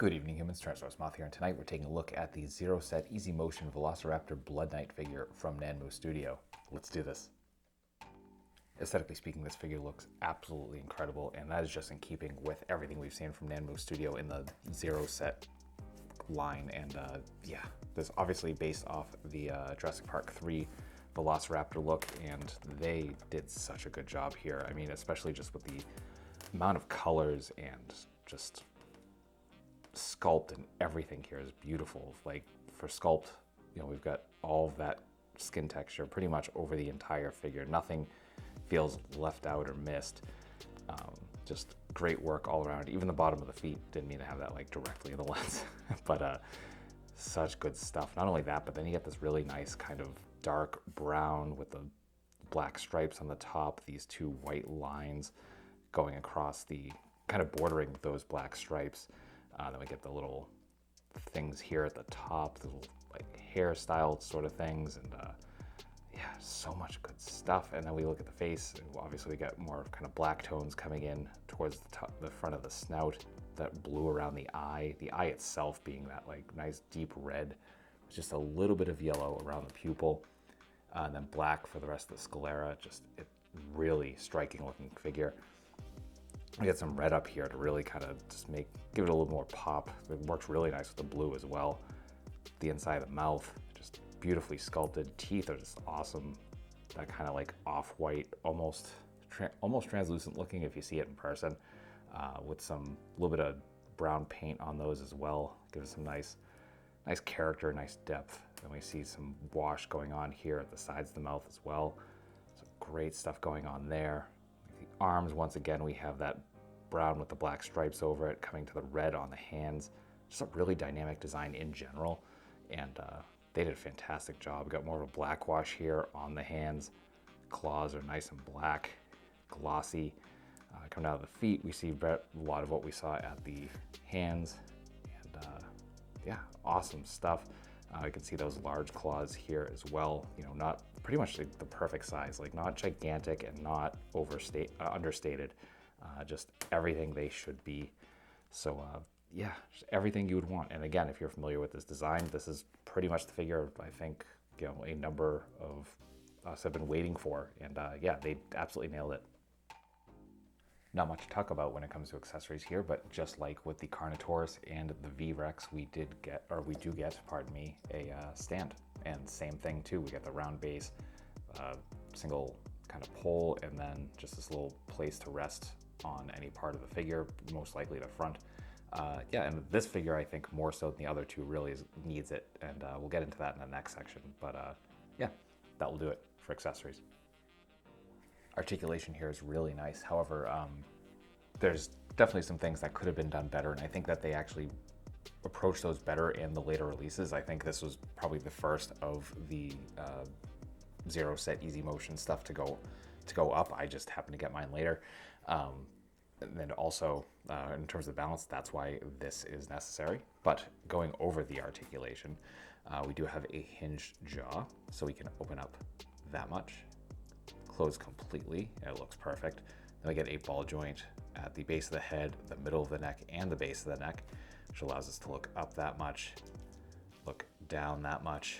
Good evening, humans. Tyrannosaurusmoth here, and tonight we're taking a look at the Zero Set Easy Motion Velociraptor Blood Knight figure from Nanmu Studio. Let's do this. Aesthetically speaking, this figure looks absolutely incredible, and that is just in keeping with everything we've seen from Nanmu Studio in the Zero Set line. And yeah, this is obviously based off the Jurassic Park 3 Velociraptor look, and they did such a good job here. I mean, especially just with the amount of colors and just sculpt, and everything here is beautiful. Like for sculpt, you know, we've got all of that skin texture pretty much over the entire figure. Nothing feels left out or missed. Just great work all around. Even the bottom of the feet, didn't mean to have that like directly in the lens, but such good stuff. Not only that, but then you get this really nice kind of dark brown with the black stripes on the top, these two white lines going across the kind of bordering those black stripes. Then we get the little things here at the top, the little like hairstyle sort of things, and yeah, so much good stuff. And then we look at the face, and obviously we got more kind of black tones coming in towards the top, the front of the snout, that blue around the eye itself being that like nice deep red, with just a little bit of yellow around the pupil, and then black for the rest of the sclera. Just a really striking looking figure. We get some red up here to really kind of just give it a little more pop. It works really nice with the blue as well. The inside of the mouth, just beautifully sculpted. Teeth are just awesome. That kind of like off-white, almost translucent looking if you see it in person, with some little bit of brown paint on those as well. Gives it some nice character, nice depth. And we see some wash going on here at the sides of the mouth as well. Some great stuff going on there. Arms, once again, we have that brown with the black stripes over it, coming to the red on the hands. Just a really dynamic design in general, and they did a fantastic job. We got more of a black wash here on the hands. Claws are nice and black, glossy. Coming out of the feet, we see a lot of what we saw at the hands, and yeah, awesome stuff. You can see those large claws here as well. You know, not pretty much the perfect size, like not gigantic and not understated. Just everything they should be. So yeah, just everything you would want. And again, if you're familiar with this design, this is pretty much the figure I think, you know, a number of us have been waiting for. And yeah, they absolutely nailed it. Not much to talk about when it comes to accessories here, but just like with the Carnotaurus and the V-Rex, we do get, pardon me, a stand. And same thing too, we get the round base, single kind of pole, and then just this little place to rest on any part of the figure, most likely the front. Yeah, and this figure, I think more so than the other two, really needs it, and we'll get into that in the next section. But yeah, that will do it for accessories. Articulation here is really nice. However, there's definitely some things that could have been done better, and I think that they actually approached those better in the later releases. I think this was probably the first of the Zero Set Easy Motion stuff to go up. I just happened to get mine later. And then also, in terms of balance, that's why this is necessary. But going over the articulation, we do have a hinged jaw, so we can open up that much, close completely, and it looks perfect. Then we get a ball joint at the base of the head, the middle of the neck, and the base of the neck, which allows us to look up that much, look down that much,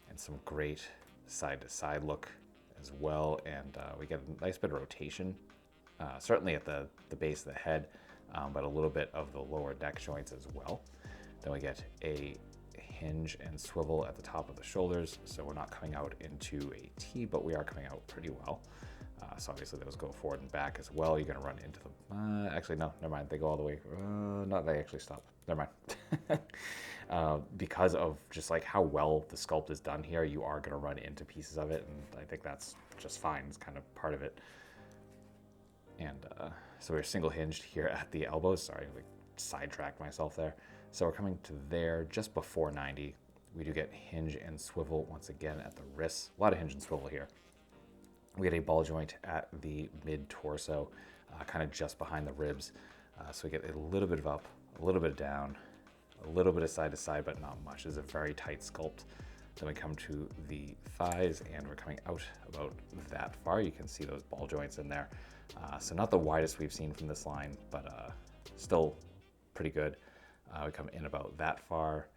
and some great side-to-side look as well. And we get a nice bit of rotation, certainly at the base of the head, but a little bit of the lower neck joints as well. Then we get a hinge and swivel at the top of the shoulders, so we're not coming out into a T, but we are coming out pretty well. So obviously those go forward and back as well. You're gonna run into them. Actually, no, never mind. They go all the way. No, they actually stop. Never mind. Because of just like how well the sculpt is done here, you are gonna run into pieces of it, and I think that's just fine. It's kind of part of it. And so we're single hinged here at the elbows. Sorry, I sidetracked myself there. So we're coming to there just before 90. We do get hinge and swivel once again at the wrists. A lot of hinge and swivel here. We get a ball joint at the mid-torso, kind of just behind the ribs. So we get a little bit of up, a little bit of down, a little bit of side to side, but not much. It's a very tight sculpt. Then we come to the thighs, and we're coming out about that far. You can see those ball joints in there. So not the widest we've seen from this line, but still pretty good. We come in about that far.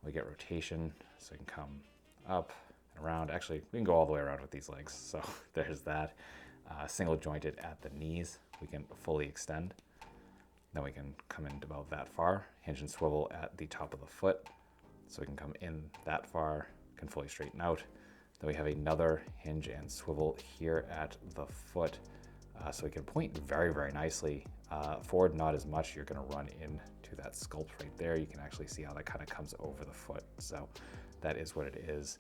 We get rotation, so we can come up and around. Actually, we can go all the way around with these legs. So there's that. Single jointed at the knees. We can fully extend. Then we can come in about that far. Hinge and swivel at the top of the foot. So we can come in that far, can fully straighten out. Then we have another hinge and swivel here at the foot. So we can point very, very nicely. Forward, not as much. You're gonna run into that sculpt right there. You can actually see how that kind of comes over the foot. So that is what it is.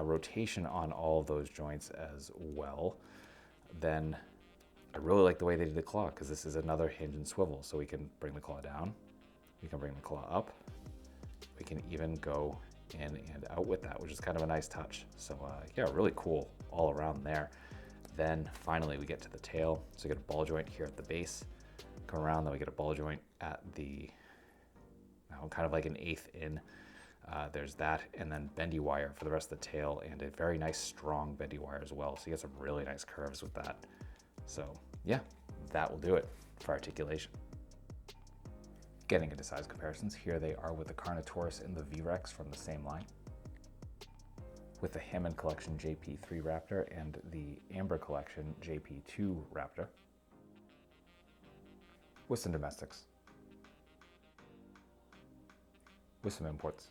Rotation on all of those joints as well. Then I really like the way they did the claw, because this is another hinge and swivel. So we can bring the claw down. We can bring the claw up. We can even go in and out with that, which is kind of a nice touch. So yeah, really cool all around there. Then finally we get to the tail. So we get a ball joint here at the base. Come around, then we get a ball joint at the, kind of like an eighth in. There's that, and then bendy wire for the rest of the tail, and a very nice strong bendy wire as well. So you get some really nice curves with that. So yeah, that will do it for articulation. Getting into size comparisons, here they are with the Carnotaurus and the V-Rex from the same line, with the Hammond Collection JP3 Raptor and the Amber Collection JP2 Raptor, with some domestics, with some imports,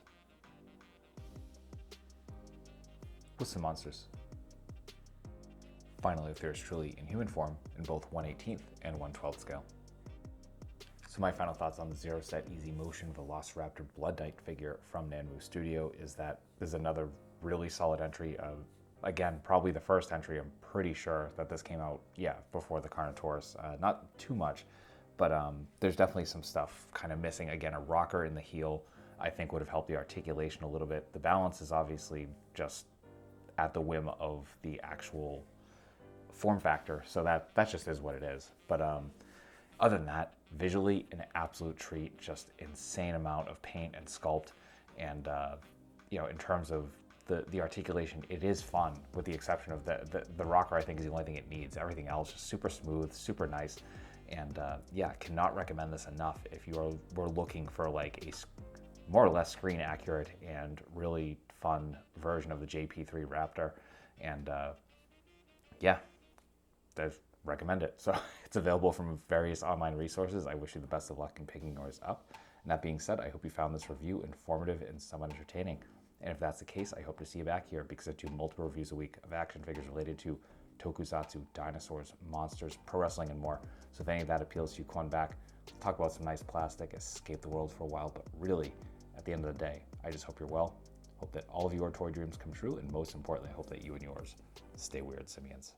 with some monsters. Finally, if there's truly in human form in both 1/18 and 1/12 scale. So my final thoughts on the Zero Set Easy Motion Velociraptor Blood Knight figure from Nanmu Studio is that this is another really solid entry. Again, probably the first entry. I'm pretty sure that this came out, before the Carnotaurus. Not too much, but there's definitely some stuff kind of missing. Again, a rocker in the heel, I think, would have helped the articulation a little bit. The balance is obviously just at the whim of the actual form factor, so that just is what it is. But other than that, visually an absolute treat. Just insane amount of paint and sculpt, and in terms of the articulation, it is fun, with the exception of the rocker. I think is the only thing it needs. Everything else just super smooth, super nice, and cannot recommend this enough if you were looking for like a more or less screen accurate and really fun version of the JP3 Raptor. And I recommend it. So it's available from various online resources. I wish you the best of luck in picking yours up. And that being said, I hope you found this review informative and somewhat entertaining. And if that's the case, I hope to see you back here, because I do multiple reviews a week of action figures related to tokusatsu, dinosaurs, monsters, pro wrestling, and more. So if any of that appeals to you, come on back. We'll talk about some nice plastic, escape the world for a while. But really, at the end of the day, I just hope you're well. Hope that all of your toy dreams come true. And most importantly, I hope that you and yours stay weird, simians.